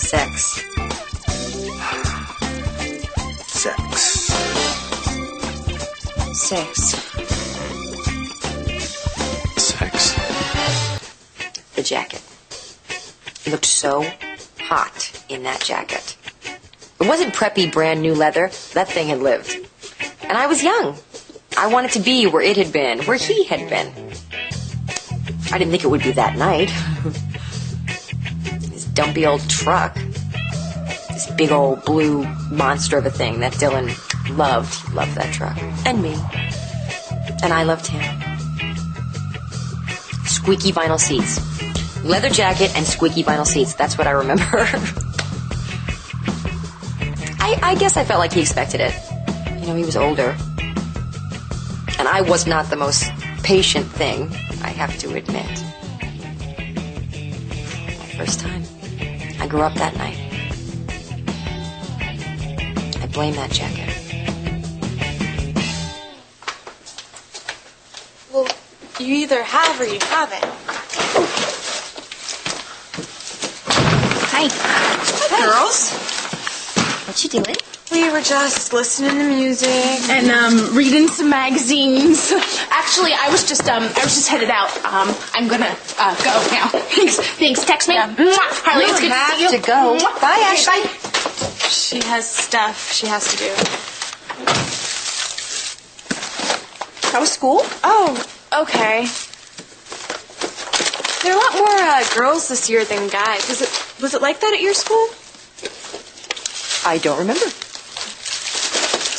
Sex. Sex. Sex. Sex. The jacket. He looked so hot in that jacket. It wasn't preppy, brand new leather. That thing had lived. And I was young. I wanted to be where it had been, where he had been. I didn't think it would be that night. This dumpy old truck. This big old blue monster of a thing that Dylan loved. He loved that truck. And me. And I loved him. Squeaky vinyl seats. Leather jacket and squeaky vinyl seats. That's what I remember. I guess I felt like he expected it. You know, he was older. And I was not the most patient thing, I have to admit. My first time. I grew up that night. I blame that jacket. Well, you either have or you haven't. Hi. Hi, girls. What you doing? We were just listening to music and reading some magazines. Actually, I was just headed out. I'm gonna go now. Thanks. Text me. Yeah. Harley, it's good to see you. To go. Bye, Ashley. Bye. She has stuff she has to do. How was school? Oh, okay. There are a lot more girls this year than guys. Was it like that at your school? I don't remember.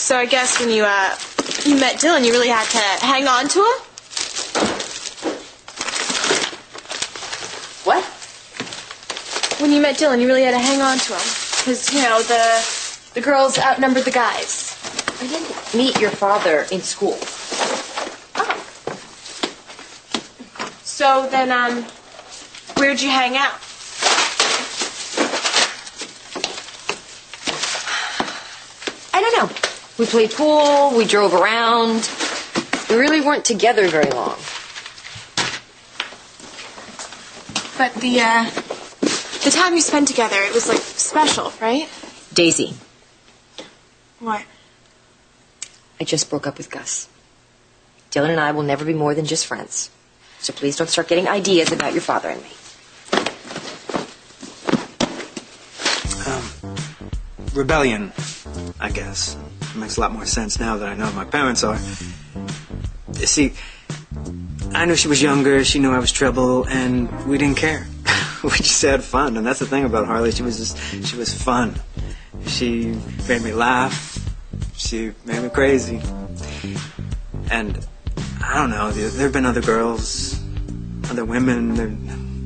So I guess when you met Dylan, you really had to hang on to him? What? When you met Dylan, you really had to hang on to him. Because, you know, the girls outnumbered the guys. I didn't meet your father in school. Oh. So then, where'd you hang out? I don't know. We played pool, we drove around. We really weren't together very long. But the time you spent together, it was, like, special, right? Daisy, What? I just broke up with Gus. Dylan and I will never be more than just friends. So please don't start getting ideas about your father and me. Rebellion, I guess. It makes a lot more sense now that I know who my parents are. You see, I knew she was younger, she knew I was trouble, and we didn't care. We just had fun, and that's the thing about Harley. She was fun. She made me laugh. She made me crazy. And I don't know, there have been other girls, other women,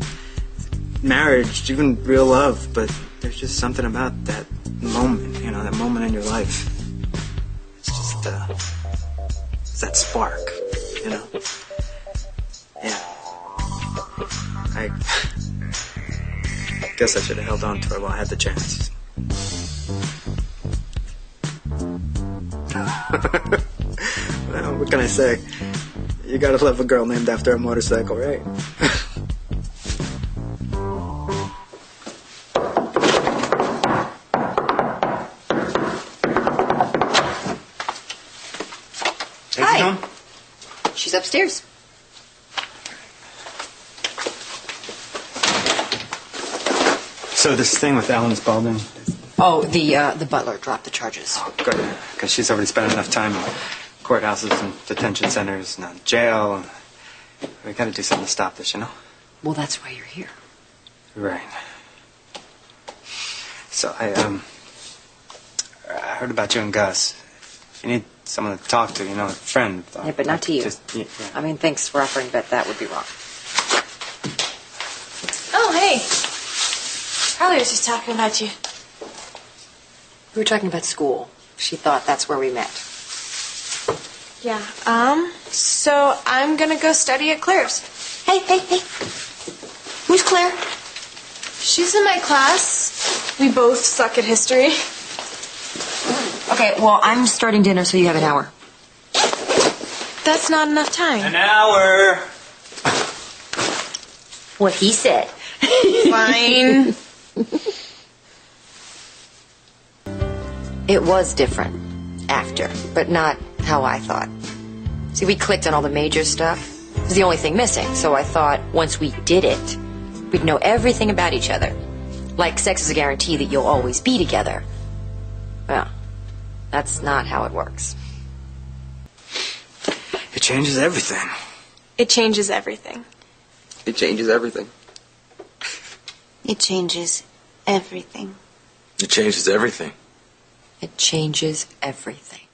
marriage, even real love, but there's just something about that moment, you know, that moment in your life. It's just, it's that spark, you know? Yeah. I guess I should have held on to her while I had the chance. Well, what can I say? You gotta love a girl named after a motorcycle, right? Hi. She's upstairs. So this thing with Alan Spaulding? Oh, the butler dropped the charges. Oh, good. Because she's already spent enough time in courthouses and detention centers and jail. We gotta do something to stop this, you know? Well, that's why you're here. Right. So I heard about you and Gus. If you need someone to talk to, you know, a friend. Yeah, but not to you. Yeah. I mean, thanks for offering, but that would be wrong. Oh, hey. Harley was just talking about you. We were talking about school. She thought that's where we met. Yeah, so I'm gonna go study at Claire's. Hey. Who's Claire? She's in my class. We both suck at history. Okay, well, I'm starting dinner, so you have an hour. That's not enough time. An hour! What he said. Fine. It was different after, but not how I thought. See, we clicked on all the major stuff. It was the only thing missing, so I thought once we did it, we'd know everything about each other. Like sex is a guarantee that you'll always be together. Well, that's not how it works. It changes everything. It changes everything. It changes everything. It changes everything. It changes everything. It changes everything.